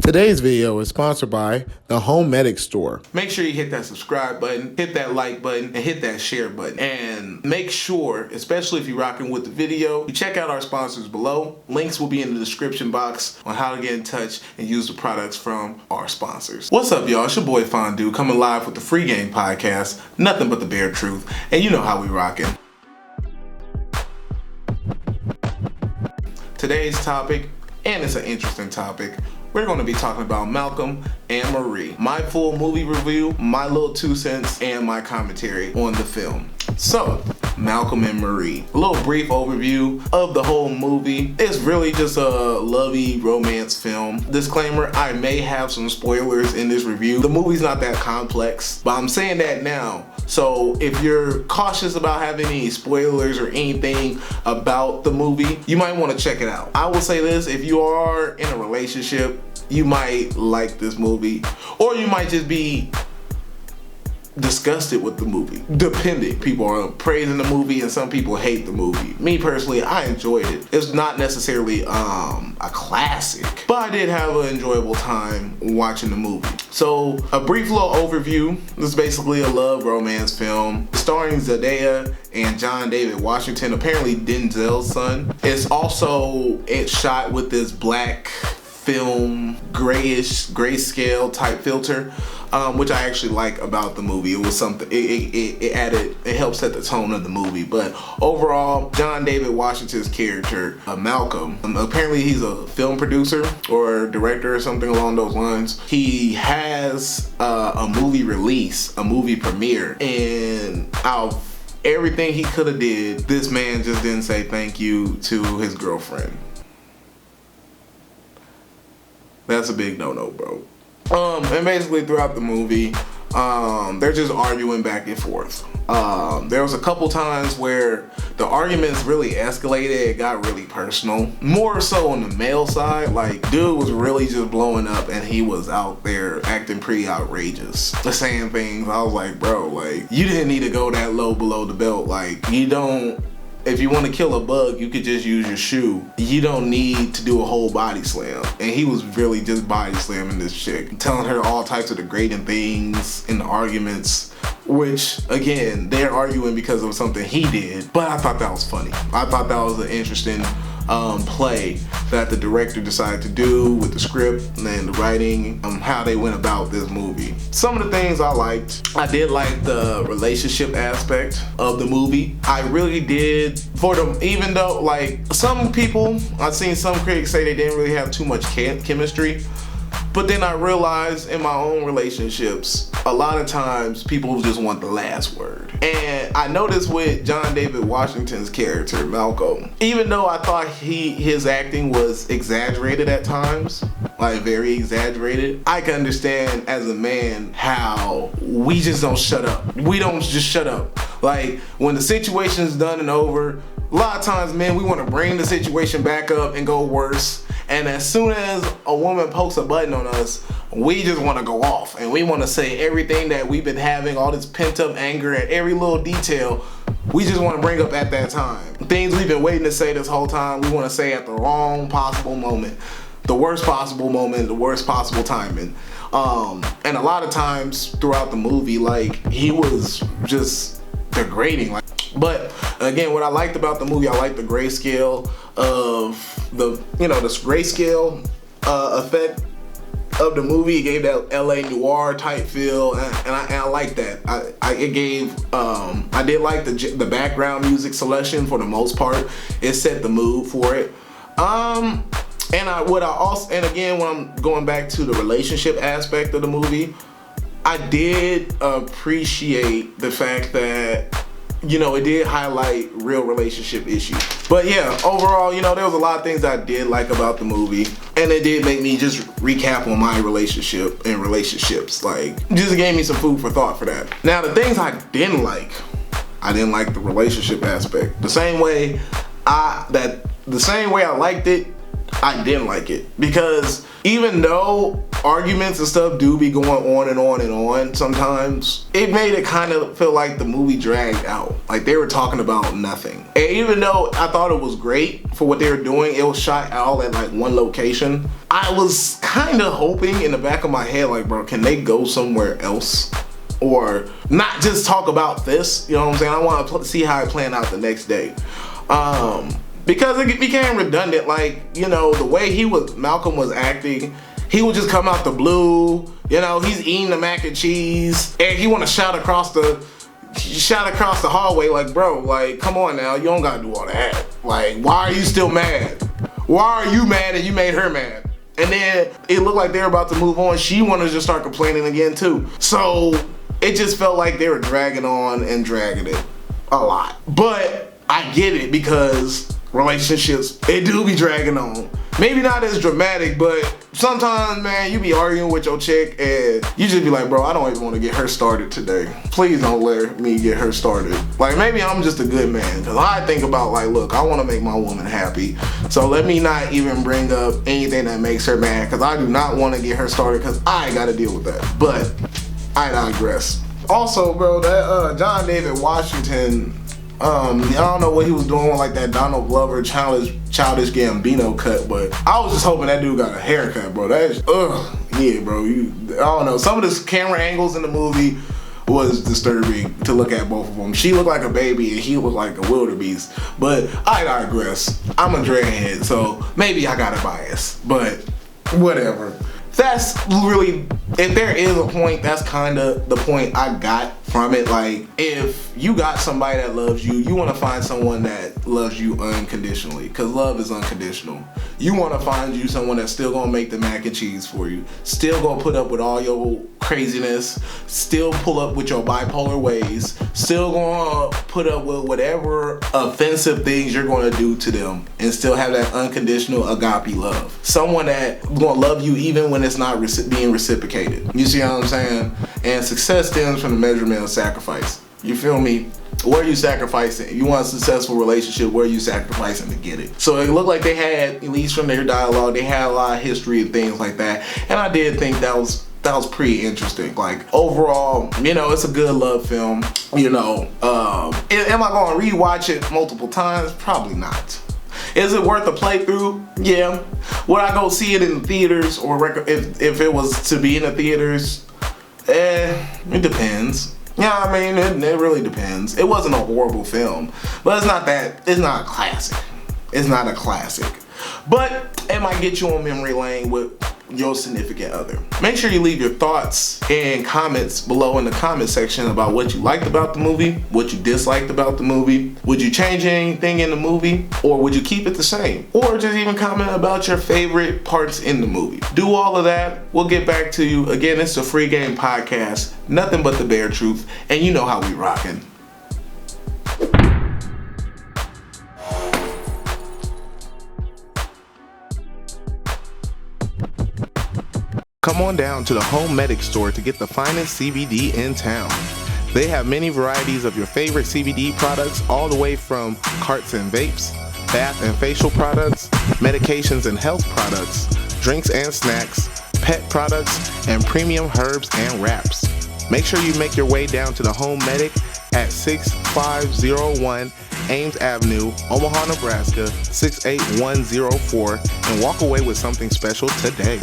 Today's video is sponsored by the Home Medic Store. Make sure you hit that subscribe button, hit that like button, and hit that share button. And make sure, especially if you're rocking with the video, you check out our sponsors below. Links will be in the description box on how to get in touch and use the products from our sponsors. What's up, y'all? It's your boy Fondue coming live with the Free Game Podcast, nothing but the bare truth, and you know how we rocking. Today's topic, and it's an interesting topic, we're going to be talking about Malcolm and Marie. My full movie review, my little 2 cents, and my commentary on the film. So, Malcolm and Marie. A little brief overview of the whole movie. It's really just a lovey romance film. Disclaimer, I may have some spoilers in this review. The movie's not that complex, but I'm saying that now. So if you're cautious about having any spoilers or anything about the movie, you might want to check it out. I will say this, if you are in a relationship, you might like this movie, or you might just be disgusted with the movie, depending. People are praising the movie and some people hate the movie. Me personally, I enjoyed it. It's not necessarily a classic, but I did have an enjoyable time watching the movie. So a brief little overview. This is basically a love romance film starring Zendaya and John David Washington, apparently Denzel's son. It's shot with this black film grayscale type filter, which I actually like about the movie. It was something, it helped set the tone of the movie. But overall, John David Washington's character, Malcolm, apparently he's a film producer or director or something along those lines. He has a movie release, a movie premiere, and out of everything he could have did, this man just didn't say thank you to his girlfriend. That's a big no-no, bro. And basically throughout the movie, they're just arguing back and forth. There was a couple times where the arguments really escalated. It got really personal. More so on the male side, like dude was really just blowing up and he was out there acting pretty outrageous. Saying things, I was like, bro, like you didn't need to go that low below the belt. Like if you want to kill a bug, you could just use your shoe. You don't need to do a whole body slam. And he was really just body slamming this chick, telling her all types of degrading things in the arguments, which again, they're arguing because of something he did. But I thought that was funny. I thought that was an interesting play that the director decided to do with the script and the writing, how they went about this movie. Some of the things I liked, I did like the relationship aspect of the movie. I really did, even though like some people, I've seen some critics say they didn't really have too much chemistry. But then I realized in my own relationships, a lot of times people just want the last word. And I noticed with John David Washington's character, Malcolm, even though I thought his acting was exaggerated at times, like very exaggerated, I can understand as a man how we just don't shut up. We don't just shut up. Like when the situation's done and over, a lot of times, man, we want to bring the situation back up and go worse. And as soon as a woman pokes a button on us, we just want to go off. And we want to say everything that we've been having, all this pent up anger at every little detail, we just want to bring up at that time. Things we've been waiting to say this whole time, we want to say at the wrong possible moment. The worst possible moment, the worst possible timing. And a lot of times throughout the movie, like he was just degrading. But again, what I liked about the movie, I liked the grayscale of this grayscale effect of the movie. It gave that LA noir type feel, and I like that. I did like the background music selection for the most part. It set the mood for it. And again, when I'm going back to the relationship aspect of the movie, I did appreciate the fact that it did highlight real relationship issues. But yeah, overall, there was a lot of things I did like about the movie, and it did make me just recap on my relationship and relationships. Like, just gave me some food for thought for that. Now, the things I didn't like the relationship aspect. The same way I liked it, I didn't like it. Because even though arguments and stuff do be going on and on and on sometimes, it made it kind of feel like the movie dragged out. Like they were talking about nothing. And even though I thought it was great for what they were doing, it was shot all at like one location. I was kind of hoping in the back of my head, like, bro, can they go somewhere else? Or not just talk about this, you know what I'm saying? I want to see how it playing out the next day. Because it became redundant, like, you know, the way Malcolm was acting, he would just come out the blue, you know, he's eating the mac and cheese, and he want to shout across the hallway, like, bro, like, come on now, you don't gotta do all that. Like, why are you still mad? Why are you mad and you made her mad? And then it looked like they were about to move on. She wanted to just start complaining again too. So it just felt like they were dragging on and dragging it a lot. But I get it, because relationships, they do be dragging on. Maybe not as dramatic, but sometimes, man, you be arguing with your chick and you just be like, bro, I don't even want to get her started today. Please don't let me get her started. Like, maybe I'm just a good man, because I think about, like, look, I want to make my woman happy, so let me not even bring up anything that makes her mad, because I do not want to get her started, because I got to deal with that. But I digress. Also, bro, that John David Washington, I don't know what he was doing with like that Donald Glover childish Gambino cut, but I was just hoping that dude got a haircut, bro. That's yeah, bro. I don't know. Some of the camera angles in the movie was disturbing to look at, both of them. She looked like a baby and he looked like a wildebeest. But I digress. I'm a dreadhead, so maybe I got a bias, but whatever. That's really, if there is a point, that's kind of the point I got from it. Like, if you got somebody that loves you, you want to find someone that loves you unconditionally, because love is unconditional. You want to find you someone that's still gonna make the mac and cheese for you, still gonna put up with all your craziness, still pull up with your bipolar ways, still gonna put up with whatever offensive things you're gonna do to them, and still have that unconditional agape love. Someone that gonna love you even when it's not being reciprocated. You see what I'm saying? And success stems from the measurement of sacrifice. You feel me? What are you sacrificing? If you want a successful relationship, what are you sacrificing to get it? So it looked like they had, at least from their dialogue, they had a lot of history and things like that. And I did think that was pretty interesting. Like, overall, you know, it's a good love film. You know, am I gonna rewatch it multiple times? Probably not. Is it worth a playthrough? Yeah. Would I go see it in the theaters, or if it was to be in the theaters? It depends. Yeah, I mean, it really depends. It wasn't a horrible film, but it's not a classic. It's not a classic. But it might get you on memory lane with your significant other. Make sure you leave your thoughts and comments below in the comment section about what you liked about the movie, what you disliked about the movie. Would you change anything in the movie, or would you keep it the same? Or just even comment about your favorite parts in the movie. Do all of that. We'll get back to you. Again, it's a free game podcast, nothing but the bare truth, and you know how we rockin'. Come on down to the Home Medic store to get the finest CBD in town. They have many varieties of your favorite CBD products, all the way from carts and vapes, bath and facial products, medications and health products, drinks and snacks, pet products, and premium herbs and wraps. Make sure you make your way down to the Home Medic at 6501 Ames Avenue, Omaha, Nebraska 68104, and walk away with something special today.